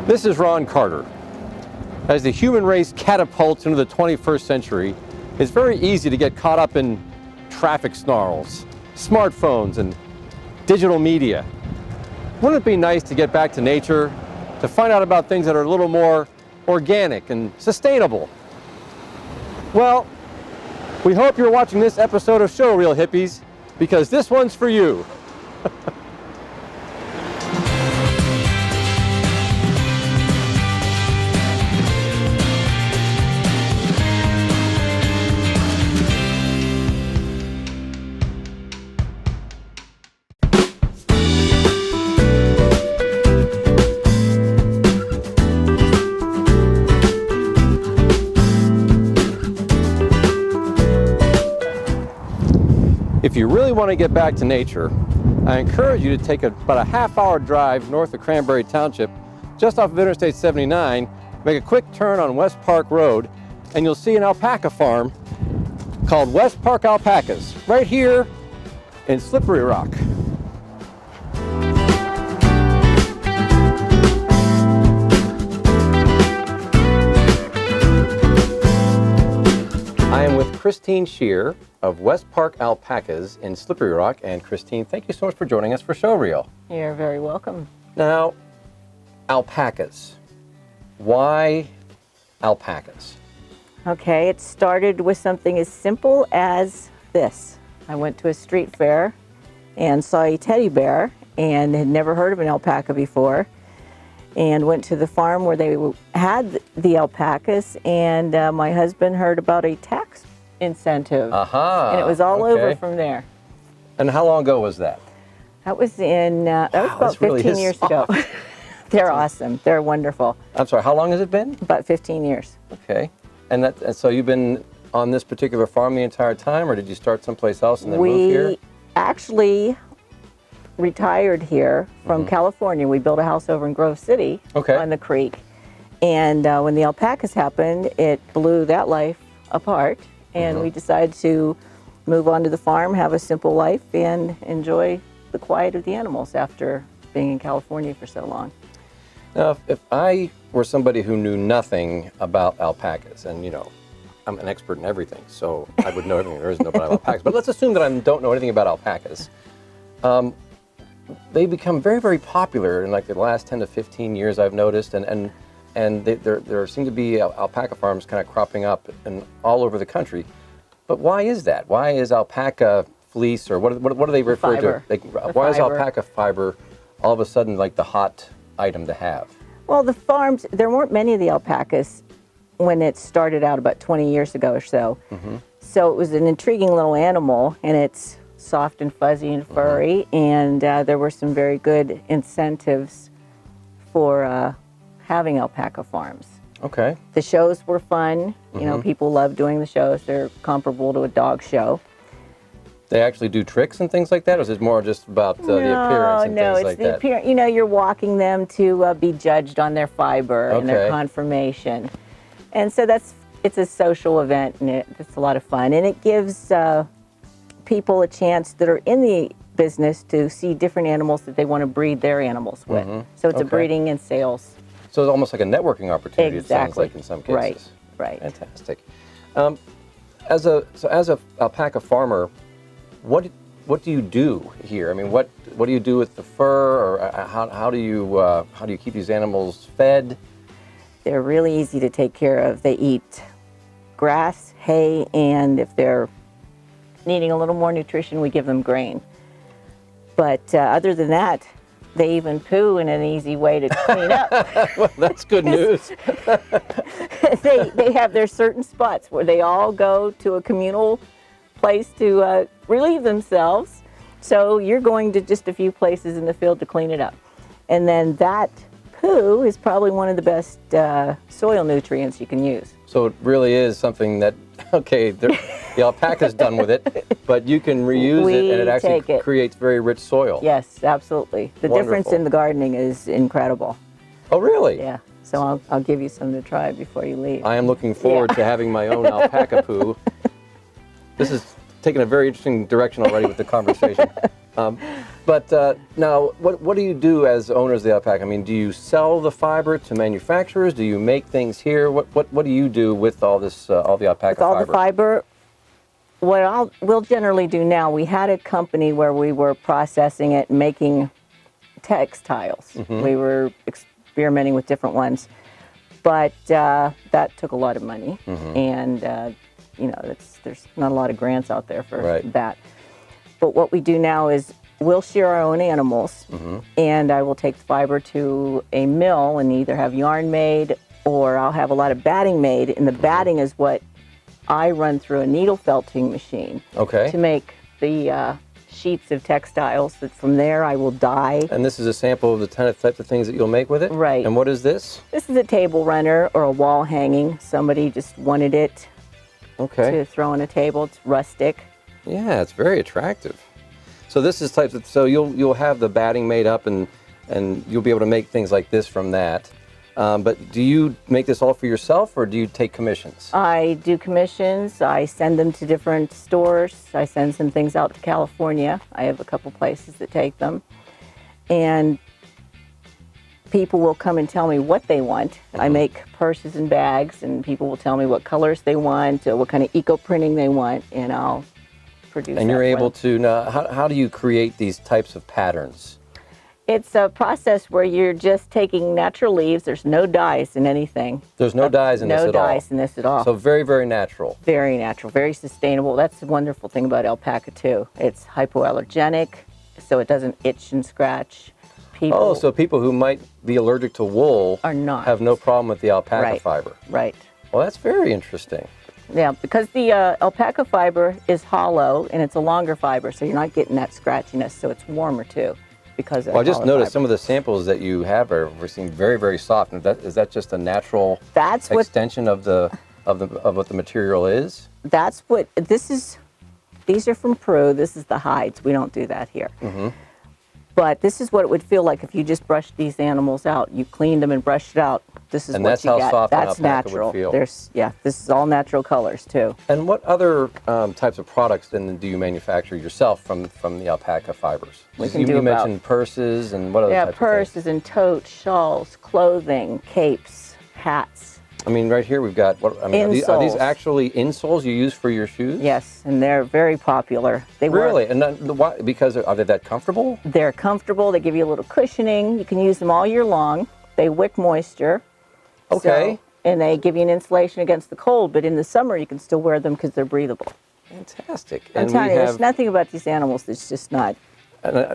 This is Ron Carter. As the human race catapults into the 21st century, it's very easy to get caught up in traffic snarls, smartphones, and digital media. Wouldn't it be nice to get back to nature, to find out about things that are a little more organic and sustainable? Well, we hope you're watching this episode of Showreel Hippies, because this one's for you. If you really want to get back to nature, I encourage you to take about a half-hour drive north of Cranberry Township, just off of Interstate 79, make a quick turn on West Park Road, and you'll see an alpaca farm called West Park Alpacas, right here in Slippery Rock. I am with Christine Scheer of West Park Alpacas in Slippery Rock. And Christine, thank you so much for joining us for Showreel. You're very welcome. Now, alpacas. Why alpacas? Okay, it started with something as simple as this. I went to a street fair and saw a teddy bear and had never heard of an alpaca before, and went to the farm where they had the alpacas, and my husband heard about a tax incentive. And it was all over from there. And how long ago was that? That was in, that was about 15 years ago. They're awesome. They're wonderful. I'm sorry, how long has it been? About 15 years. Okay. And so you've been on this particular farm the entire time, or did you start someplace else and then move here? We actually retired here from California. We built a house over in Grove City on the creek. And when the alpacas happened, it blew that life apart. And we decided to move on to the farm, have a simple life, and enjoy the quiet of the animals after being in California for so long. Now, if I were somebody who knew nothing about alpacas, and you know, I'm an expert in everything, so I would know everything there is to know about alpacas, but let's assume that I don't know anything about alpacas. They become very, very popular in like the last 10 to 15 years, I've noticed, and there seem to be alpaca farms kind of cropping up all over the country. But why is that? Why is alpaca fleece, or what do they refer to? Why is alpaca fiber all of a sudden like the hot item to have? Well, the farms, there weren't many of the alpacas when it started out about 20 years ago or so. So it was an intriguing little animal, and it's soft and fuzzy and furry, and there were some very good incentives for having alpaca farms. Okay. The shows were fun. You know, people love doing the shows. They're comparable to a dog show. They actually do tricks and things like that, or is it more just about the appearance and things like that? No, it's the appearance. You know, you're walking them to be judged on their fiber and their conformation. And so it's a social event, and it's a lot of fun. And it gives people a chance that are in the business to see different animals that they want to breed their animals with. So it's a breeding and sales. So it's almost like a networking opportunity, it sounds like, in some cases. Right. Fantastic. As a alpaca farmer, what do you do here? I mean, what do you do with the fur, or how do you keep these animals fed? They're really easy to take care of. They eat grass, hay, and if they're needing a little more nutrition, we give them grain. But other than that, they even poo in an easy way to clean up. Well, that's good news. They have their certain spots where they all go to a communal place to relieve themselves. So you're going to just a few places in the field to clean it up. And then that poo is probably one of the best soil nutrients you can use. So it really is something that, okay, the alpaca's done with it, but you can reuse it, and it actually creates very rich soil. Yes, absolutely. The difference in the gardening is incredible. Oh, really? Yeah. So I'll give you some to try before you leave. I am looking forward to having my own alpaca poo. This is taking a very interesting direction already with the conversation. But now, what do you do as owners of the alpaca? I mean, do you sell the fiber to manufacturers? Do you make things here? What do you do with all this, all the alpaca fiber? With all the fiber, what we'll generally do now, we had a company where we were processing it and making textiles. We were experimenting with different ones, but that took a lot of money, and you know, there's not a lot of grants out there for that. But what we do now is we'll shear our own animals, and I will take the fiber to a mill and either have yarn made, or I'll have a lot of batting made, and the batting is what I run through a needle felting machine to make the sheets of textiles. That from there I will dye. And this is a sample of the types of things that you'll make with it? Right. And what is this? This is a table runner or a wall hanging. Somebody just wanted it to throw on a table. It's rustic. Yeah, it's very attractive. So this is types of, so you'll have the batting made up and you'll be able to make things like this from that. But do you make this all for yourself, or do you take commissions? I do commissions. I send them to different stores. I send some things out to California. I have a couple places that take them. And people will come and tell me what they want. I make purses and bags, and people will tell me what colors they want, what kind of eco-printing they want, and I'll produce. And you're able to, now, how do you create these types of patterns? It's a process where you're just taking natural leaves. There's no dyes in anything. There's no dyes in this at all? No dyes in this at all. So very, very natural. Very natural, very sustainable. That's the wonderful thing about alpaca, too. It's hypoallergenic, so it doesn't itch and scratch. People so people who might be allergic to wool have no problem with the alpaca fiber. Right. Well, that's very interesting. Yeah, because the alpaca fiber is hollow, and it's a longer fiber, so you're not getting that scratchiness, so it's warmer, too. Because I just noticed some of the samples that you have seem very, very soft. Is that just a natural extension of what the material is? That's what this is. These are from Peru. This is the hides. We don't do that here. But this is what it would feel like if you just brushed these animals out. You cleaned them and brushed it out. This is what you get. Soft that's an alpaca natural. Would feel. This is all natural colors too. And what other types of products then do you manufacture yourself from the alpaca fibers? You mentioned purses and what other types of things? Yeah, purses and totes, shawls, clothing, capes, hats. I mean, right here we've got, are these actually insoles you use for your shoes? Yes, and they're very popular. They really? And why? Because are they that comfortable? They're comfortable. They give you a little cushioning. You can use them all year long. They wick moisture. Okay. And they give you an insulation against the cold, but in the summer you can still wear them because they're breathable. Fantastic. I'm telling you, there's nothing about these animals that's just not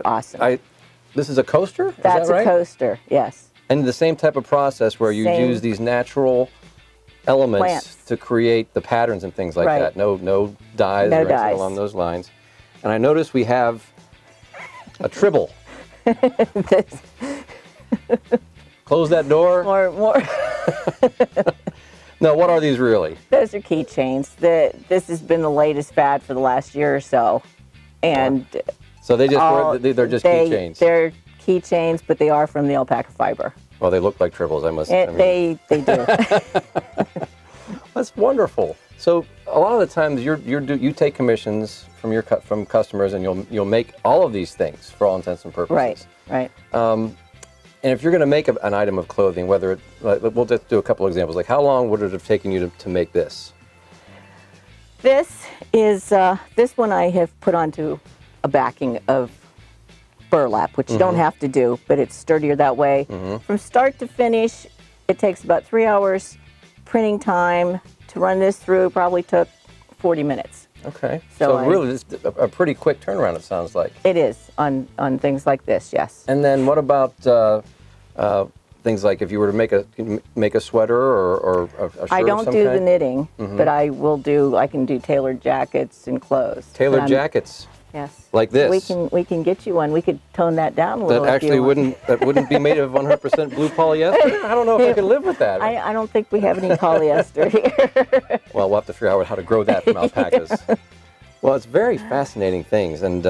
awesome. This is a coaster? That's is that right? A coaster, yes. And the same type of process where you use these natural elements to create the patterns and things like that. No dyes or anything along those lines. And I notice we have a tribble. Close that door. More. No, what are these really? Those are keychains. This has been the latest fad for the last year or so. And so they're just keychains. They're keychains, but they are from the alpaca fiber. Well, they look like tribbles, I must say. They do. That's wonderful. So a lot of the times you take commissions from customers, and you'll make all of these things for all intents and purposes. Right. And if you're going to make an item of clothing, we'll just do a couple of examples. Like, how long would it have taken you to make this? This is this one I have put onto a backing of burlap, which you don't have to do, but it's sturdier that way. From start to finish, it takes about 3 hours. Printing time to run this through probably took 40 minutes. Okay. So really, it's a pretty quick turnaround, it sounds like. It is on things like this, yes. And then what about things like if you were to make a sweater or a shirt? I don't do the knitting, but I can do tailored jackets and clothes. Tailored jackets? Yes. Like this? We can get you one. We could tone that down a little. That actually wouldn't be made of 100% blue polyester? I don't know if I could live with that. I don't think we have any polyester here. Well, we'll have to figure out how to grow that from alpacas. Well, it's very fascinating things, and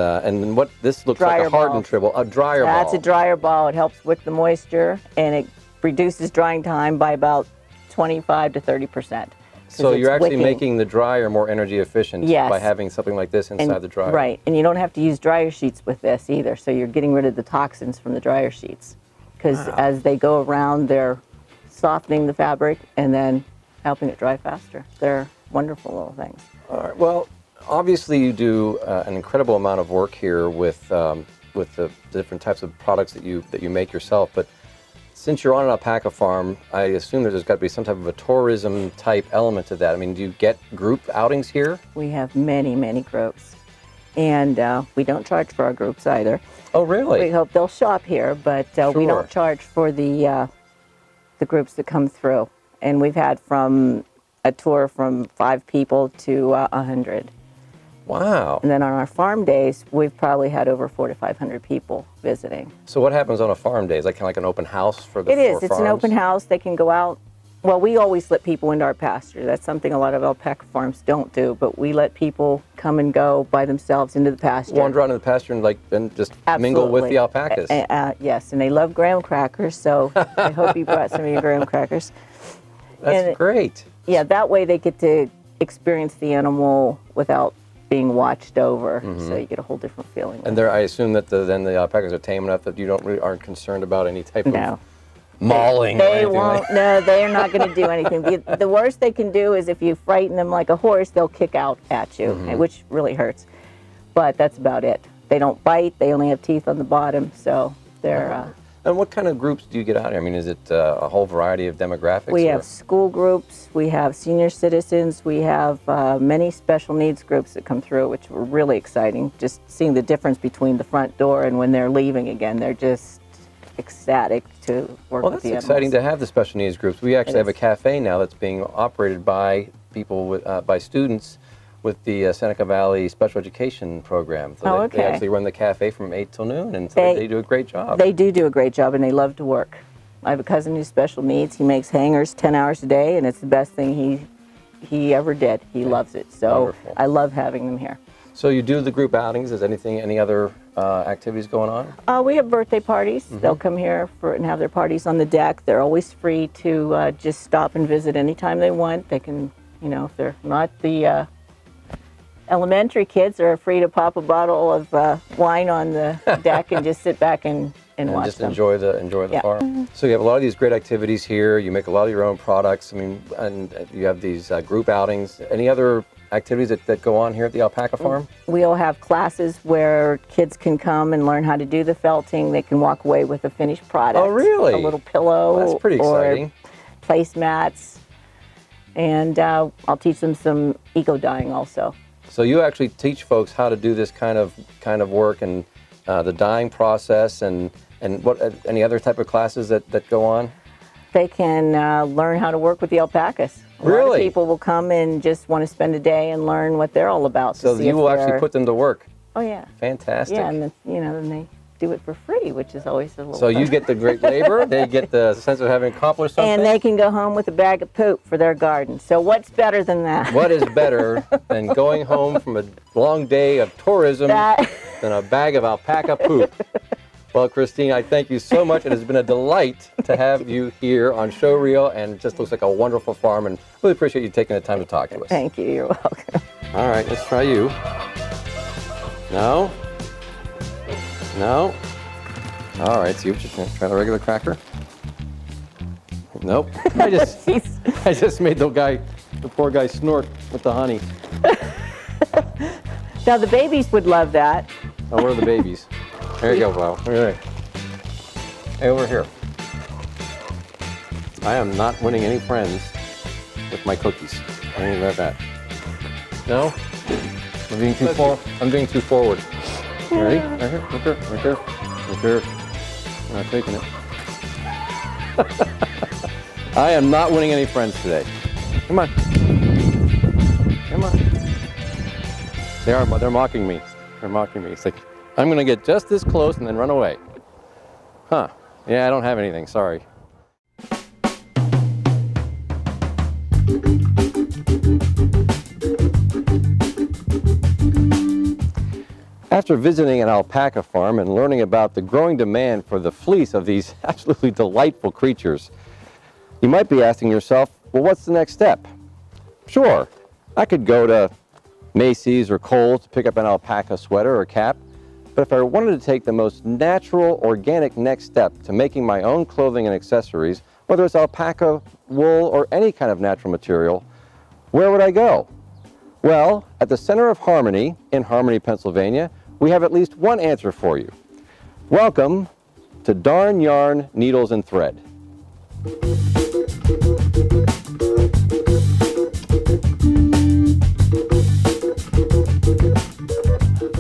what this looks like a hardened tribble, a dryer ball. That's a dryer ball. It helps wick the moisture, and it reduces drying time by about 25 to 30%. So you're actually making the dryer more energy efficient by having something like this inside the dryer. Right, and you don't have to use dryer sheets with this either, so you're getting rid of the toxins from the dryer sheets. Because as they go around, they're softening the fabric and then helping it dry faster. They're wonderful little things. All right, well, obviously you do an incredible amount of work here with the different types of products that you make yourself, but since you're on an alpaca farm, I assume there's got to be some type of a tourism type element to that. I mean, do you get group outings here? We have many, many groups, and we don't charge for our groups either. Oh, really? We hope they'll shop here, but we don't charge for the groups that come through. And we've had from a tour from 5 people to 100. Wow. And then on our farm days, we've probably had over 400 to 500 people visiting. So what happens on a farm day? Is that kind of like an open house for the It is. It's an open house. They can go out. Well, we always let people into our pasture. That's something a lot of alpaca farms don't do, but we let people come and go by themselves into the pasture. Wander out into the pasture and just mingle with the alpacas. Yes, and they love graham crackers, so I hope you brought some of your graham crackers. That's great. Yeah, that way they get to experience the animal without being watched over, so you get a whole different feeling. And I assume that then the alpacas are tame enough that you aren't concerned about any type of mauling. They won't. No, they're not going to do anything. The worst they can do is if you frighten them like a horse, they'll kick out at you, which really hurts. But that's about it. They don't bite. They only have teeth on the bottom, so they're. And what kind of groups do you get out here? I mean, is it a whole variety of demographics? We have school groups, we have senior citizens, we have many special needs groups that come through, which were really exciting. Just seeing the difference between the front door and when they're leaving again, they're just ecstatic to work with the animals. Well, that's exciting to have the special needs groups. We actually have a cafe now that's being operated by people, by students with the Seneca Valley Special Education Program. So they actually run the cafe from 8 till noon, and so they do a great job. They do a great job, and they love to work. I have a cousin who's special needs. He makes hangers 10 hours a day, and it's the best thing he ever did. He loves it. So wonderful. I love having them here. So you do the group outings. Is any other activities going on? We have birthday parties. They'll come here and have their parties on the deck. They're always free to just stop and visit anytime they want. They can, if they're not the elementary kids, are free to pop a bottle of wine on the deck and just sit back and watch just them. enjoy the farm. So you have a lot of these great activities here. You make a lot of your own products. I mean, and you have these group outings. Any other activities that go on here at the alpaca farm? We'll have classes where kids can come and learn how to do the felting. They can walk away with a finished product. Oh, really? A little pillow. Well, that's pretty exciting. Or placemats. And I'll teach them some eco dyeing also. So you actually teach folks how to do this kind of work and the dyeing process and what any other type of classes that go on? They can learn how to work with the alpacas. Really? A lot of people will come and just want to spend a day and learn what they're all about. So you will actually put them to work. Oh yeah. Fantastic. Yeah, and then they do it for free, which is always a little. So you get the great labor, they get the sense of having accomplished something, and they can go home with a bag of poop for their garden. So what's better than that? What is better than going home from a long day of tourism than a bag of alpaca poop? Well, Christine, I thank you so much. It has been a delight to have you here on Showreel, and it just looks like a wonderful farm, and really appreciate you taking the time to talk to us. Thank you. You're welcome. All right, let's try you. No? No? All right, see what you can. Try the regular cracker. Nope. I just made the poor guy snort with the honey. Now the babies would love that. Oh, where are the babies? There you go, Wow. All right. Hey, over here. I am not winning any friends with my cookies. I ain't about that. No? I'm being too forward. You ready? Right here, right there, right there, right there. I'm not taking it. I am not winning any friends today. Come on. Come on. They're mocking me. They're mocking me. It's like, I'm going to get just this close and then run away. Huh. Yeah, I don't have anything. Sorry. After visiting an alpaca farm and learning about the growing demand for the fleece of these absolutely delightful creatures, you might be asking yourself, well, what's the next step? Sure, I could go to Macy's or Kohl's to pick up an alpaca sweater or cap, but if I wanted to take the most natural, organic next step to making my own clothing and accessories, whether it's alpaca, wool, or any kind of natural material, where would I go? Well, at the Center of Harmony in Harmony, Pennsylvania, we have at least one answer for you. Welcome to Darn Yarn, Needles, and Thread.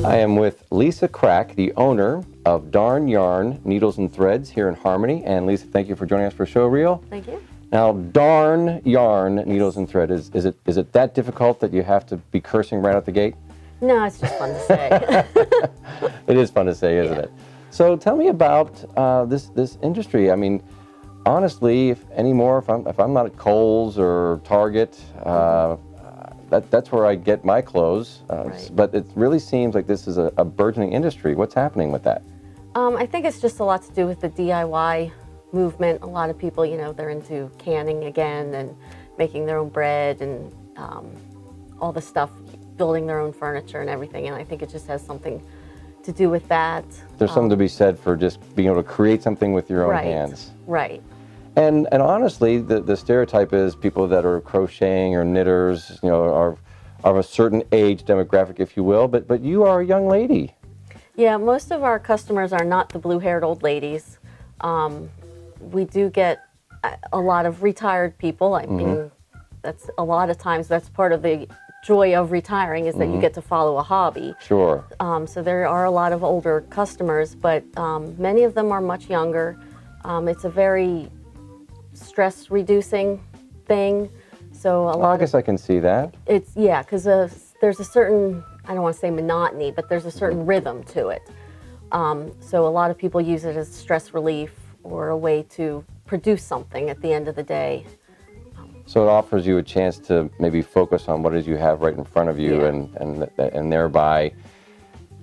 I am with Lisa Crack, the owner of Darn Yarn, Needles, and Threads here in Harmony. And Lisa, thank you for joining us for Show Reel. Thank you. Now, Darn Yarn, Needles, and Thread, is it that difficult that you have to be cursing right out the gate? No, it's just fun to say. It is fun to say, isn't it? So tell me about this industry. I mean, honestly, if I'm not at Kohl's or Target, that's where I get my clothes. Right. But it really seems like this is a burgeoning industry. What's happening with that? I think it's just a lot to do with the DIY movement. A lot of people, they're into canning again and making their own bread and all the stuff, building their own furniture and everything. And I think it just has something to do with that. There's something to be said for just being able to create something with your own hands. Right. And honestly, the stereotype is people that are crocheting or knitters, are of a certain age demographic, if you will. But you are a young lady. Yeah, most of our customers are not the blue-haired old ladies. We do get a lot of retired people. I mean, that's a lot of times that's part of the joy of retiring is that you get to follow a hobby. Sure. So there are a lot of older customers, but many of them are much younger. It's a very stress-reducing thing. So I guess I can see that. It's, yeah, because there's a certain, I don't want to say monotony, but there's a certain rhythm to it. So a lot of people use it as stress relief or a way to produce something at the end of the day. So it offers you a chance to maybe focus on what it is you have right in front of you, and thereby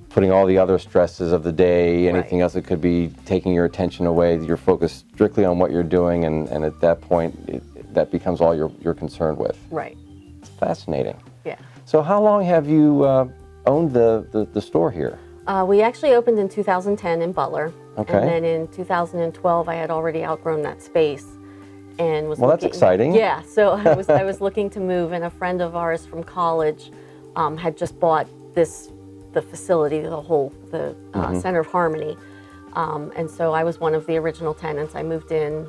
putting all the other stresses of the day, anything else that could be taking your attention away, you're focused strictly on what you're doing, and at that point, that becomes all you're concerned with. Right. It's fascinating. Yeah. So how long have you owned the store here? We actually opened in 2010 in Butler. Okay. And then in 2012, I had already outgrown that space. And was that's exciting. Yeah, so I was looking to move, and a friend of ours from college had just bought the facility, the Center of Harmony, and so I was one of the original tenants. I moved in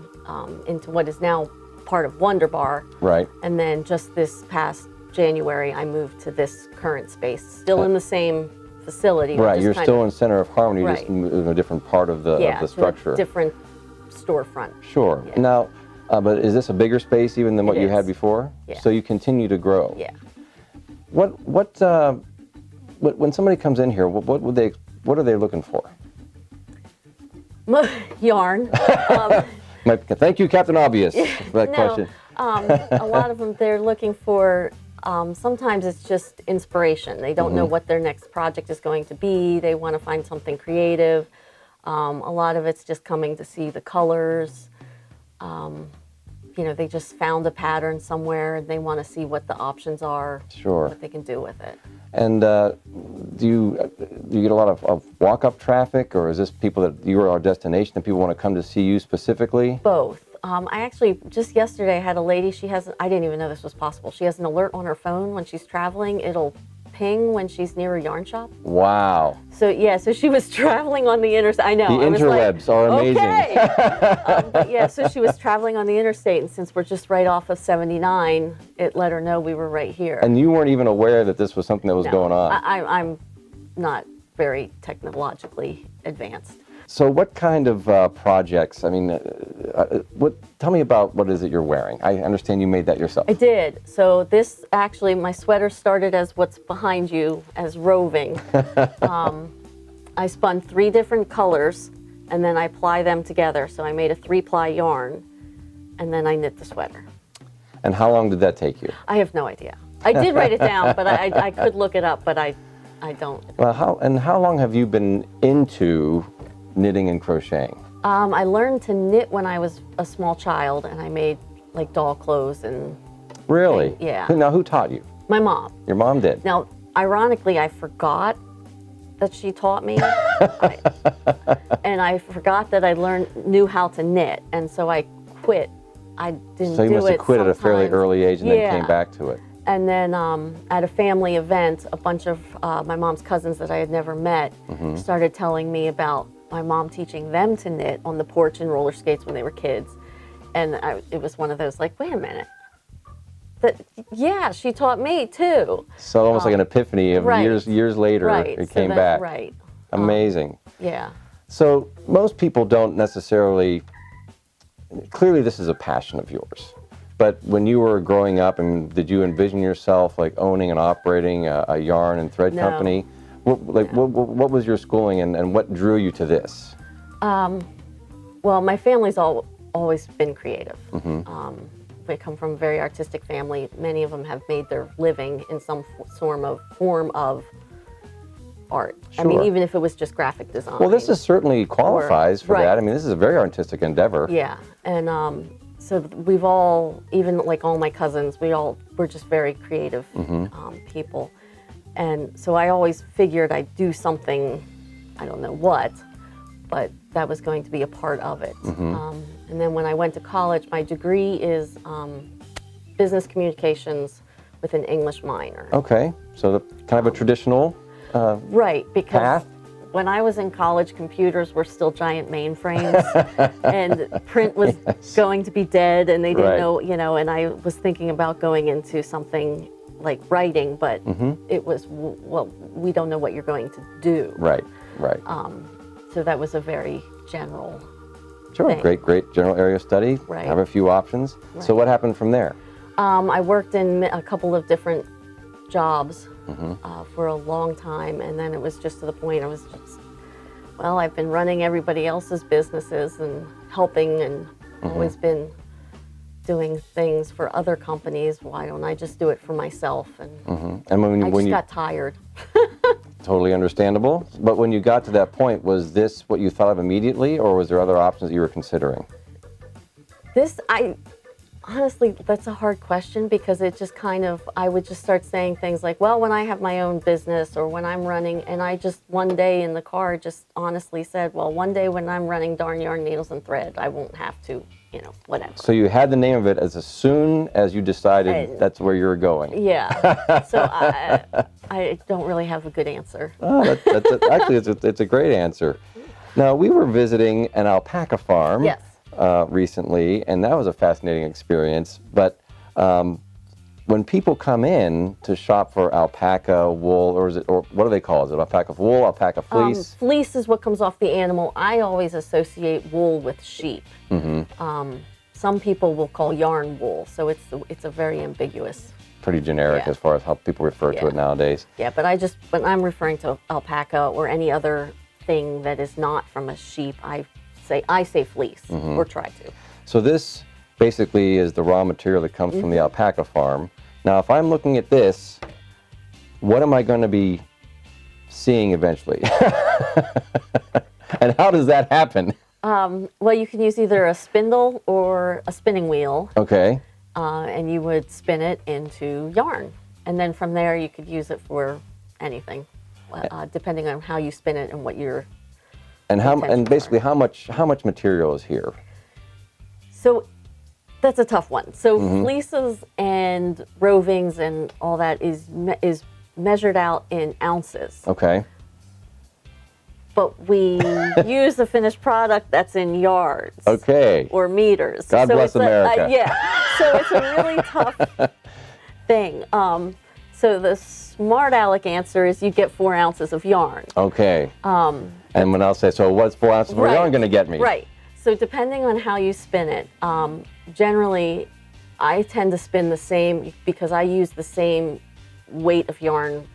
into what is now part of Wonder Bar. Right. And then just this past January, I moved to this current space, still in the same facility. Right, you're still in Center of Harmony, right. Just in a different part of the structure. Different storefront. Sure. Yeah. Now, but is this a bigger space even than what you had before? Yeah. So you continue to grow. Yeah. When somebody comes in here, what are they looking for? Yarn. Thank you, Captain Obvious, for that question. A lot of them, they're looking for, sometimes it's just inspiration. They don't know what their next project is going to be. They want to find something creative. A lot of it's just coming to see the colors. They just found a pattern somewhere and they want to see what the options are, sure, what they can do with it. And do you get a lot of walk-up traffic, or is this people that you are our destination and people want to come to see you specifically? Both. I actually, just yesterday, had a lady, I didn't even know this was possible. She has an alert on her phone when she's traveling. It'll ping when she's near a yarn shop. Wow. So yeah, so she was traveling on the interstate. I know. The interwebs are amazing. Okay. But yeah, so she was traveling on the interstate, and since we're just right off of 79, it let her know we were right here. And you weren't even aware that this was something that was going on? I'm not very technologically advanced. So what kind of projects, I mean, tell me about what is it you're wearing. I understand you made that yourself. I did. So this, actually, my sweater started as what's behind you, as roving. I spun 3 different colors, and then I ply them together. So I made a 3-ply yarn, and then I knit the sweater. And how long did that take you? I have no idea. I did write it down, but I could look it up, but I don't. Well, how long have you been into knitting and crocheting? I learned to knit when I was a small child, and I made like doll clothes and Really? thing. Yeah. Now, who taught you? My mom. Your mom did? Now, ironically, I forgot that she taught me. And I forgot that I knew how to knit. And so I quit. I didn't do it. So you must have quit at a fairly early age and then Yeah. came back to it. And then at a family event, a bunch of my mom's cousins that I had never met started telling me about my mom teaching them to knit on the porch and roller skates when they were kids. And it was one of those like, wait a minute. Yeah, she taught me too. So almost like an epiphany of right. years later, right. it came back. Right. Amazing. Yeah. So most people don't necessarily, clearly this is a passion of yours. But when you were growing up, and did you envision yourself like owning and operating a yarn and thread company? What was your schooling and what drew you to this? Well, my family's always been creative. We come from a very artistic family. Many of them have made their living in some form of art. Sure. I mean, even if it was just graphic design. Well, this is certainly qualifies for right. that. I mean, this is a very artistic endeavor. Yeah, and so we've all, even like all my cousins, we're just very creative people. And so I always figured I'd do something, I don't know what, but that was going to be a part of it. And then when I went to college, my degree is business communications with an English minor. Okay, so kind of a traditional right, because path. When I was in college, computers were still giant mainframes, and print was going to be dead, and they didn't know, and I was thinking about going into something like writing, but it was, well, we don't know what you're going to do. Right. So that was a very general Sure, thing. great general area of study. Right. Have a few options. Right. So what happened from there? I worked in a couple of different jobs for a long time, and then it was just to the point I was just, well, I've been running everybody else's businesses and helping and always been doing things for other companies. Why don't I just do it for myself? And, And when you got tired. Totally understandable. But when you got to that point, was this what you thought of immediately, or was there other options that you were considering? Honestly, that's a hard question, because it just kind of, I would just start saying things like, well, when I have my own business or when I'm running, and I just one day in the car just honestly said, well, one day when I'm running Darn Yarn Needles and Thread, I won't have to, whatever. So you had the name of it as soon as you decided that's where you were going. Yeah. So I don't really have a good answer. Oh, actually, it's a great answer. Now, we were visiting an alpaca farm. Yes. Recently, and that was a fascinating experience. But when people come in to shop for alpaca wool, or what do they call it? Is it alpaca wool, alpaca fleece? Fleece is what comes off the animal. I always associate wool with sheep. Some people will call yarn wool, so it's a very ambiguous. Pretty generic as far as how people refer to it nowadays. Yeah, but when I'm referring to alpaca or any other thing that is not from a sheep, I say fleece, or try to. So this basically is the raw material that comes from the alpaca farm. Now, if I'm looking at this, what am I going to be seeing eventually? And how does that happen? Well, you can use either a spindle or a spinning wheel. Okay. And you would spin it into yarn. And then from there, you could use it for anything, depending on how you spin it and what your And basically, how much material is here? So that's a tough one. So fleeces and rovings and all that is measured out in ounces. Okay. But we use the finished product that's in yards. Okay. Or meters. God bless America. So it's a really tough thing. So the smart aleck answer is you get 4 ounces of yarn. Okay. And when I'll say, so what's 4 ounces of yarn going to get me? Right. So depending on how you spin it, generally I tend to spin the same because I use the same weight of yarn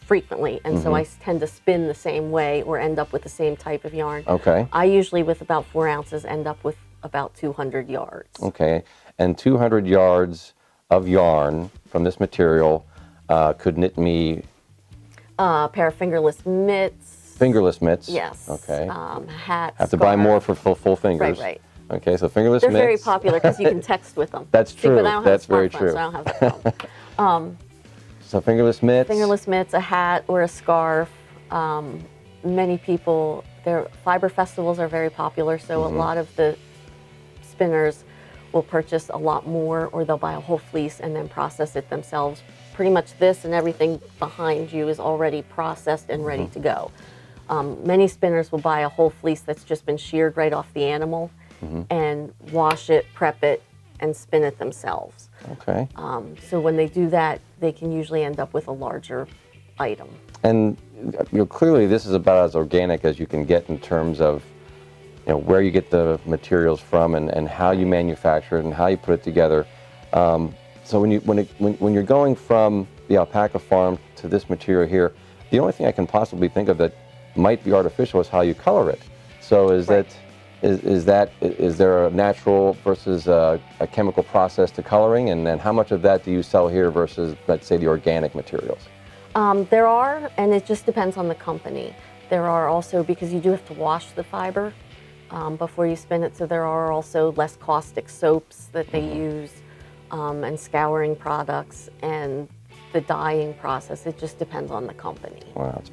frequently, and so I tend to spin the same way or end up with the same type of yarn. Okay. I usually, with about 4 ounces, end up with about 200 yards. Okay. And 200 yards of yarn from this material could knit me A pair of fingerless mitts. Fingerless mitts. Yes. Okay. Hats. Have to buy more for full fingers. Right. Okay, so fingerless They're mitts. very popular because you can text with them. That's true. But I don't have That's a very smartphone, true. so I don't have that problem. So fingerless mitts. Fingerless mitts, a hat or a scarf. Many people, their fiber festivals are very popular, so a lot of the spinners will purchase a lot more, or they'll buy a whole fleece and then process it themselves. Pretty much this and everything behind you is already processed and ready to go. Many spinners will buy a whole fleece that's just been sheared right off the animal and wash it, prep it, and spin it themselves. Okay. So when they do that, they can usually end up with a larger item. And clearly this is about as organic as you can get in terms of where you get the materials from and how you manufacture it and how you put it together. So when you're going from the alpaca farm to this material here, the only thing I can possibly think of that might be artificial is how you color it. So is there a natural versus a chemical process to coloring, and then how much of that do you sell here versus, let's say, the organic materials? There are, and it just depends on the company. There are also, because you do have to wash the fiber before you spin it, so there are also less caustic soaps that they use and scouring products and the dyeing process. It just depends on the company. Wow, it's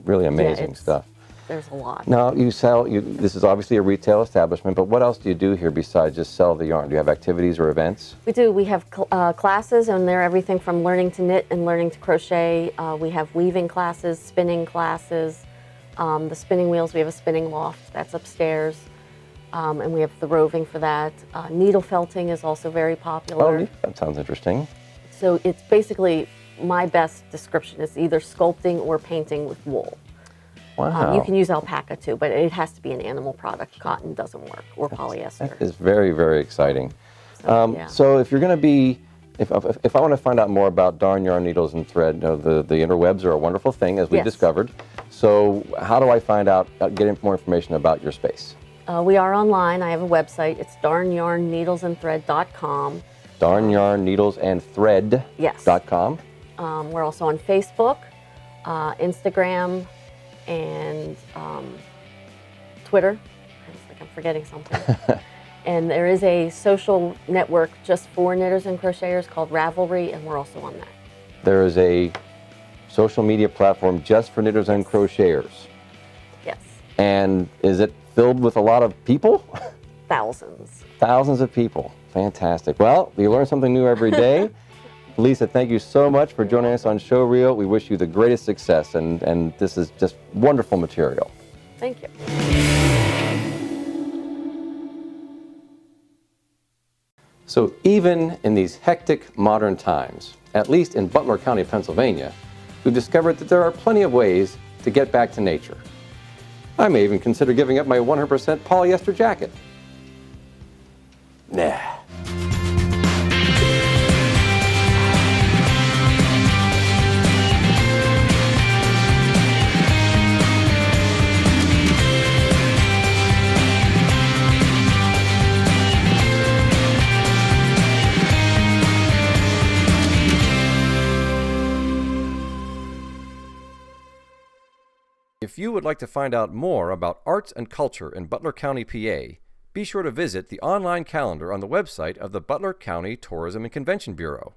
really amazing stuff. There's a lot. Now this is obviously a retail establishment, but what else do you do here besides just sell the yarn? Do you have activities or events? We do. We have classes, and they're everything from learning to knit and learning to crochet. We have weaving classes, spinning classes, the spinning wheels. We have a spinning loft that's upstairs, and we have the roving for that. Needle felting is also very popular. Oh, that sounds interesting. So it's basically, my best description is either sculpting or painting with wool. Wow. You can use alpaca too, but it has to be an animal product. Cotton doesn't work, or polyester. That is very, very exciting. So, so if you're going to be, if I want to find out more about Darn Yarn Needles and Thread, the interwebs are a wonderful thing, as we discovered. So how do I find out, get more information about your space? We are online. I have a website. It's darnyarnneedlesandthread.com. Darnyarnneedlesandthread.com. We're also on Facebook, Instagram, and Twitter. It's like I'm forgetting something. And there is a social network just for knitters and crocheters called Ravelry, and we're also on that. There is a social media platform just for knitters and crocheters. Yes. And is it filled with a lot of people? Thousands. Thousands of people. Fantastic. Well, you learn something new every day. Lisa, thank you so much for joining us on Show Reel. We wish you the greatest success, and this is just wonderful material. Thank you. So even in these hectic modern times, at least in Butler County, Pennsylvania, we've discovered that there are plenty of ways to get back to nature. I may even consider giving up my 100% polyester jacket. Nah. If you would like to find out more about arts and culture in Butler County, PA, be sure to visit the online calendar on the website of the Butler County Tourism and Convention Bureau.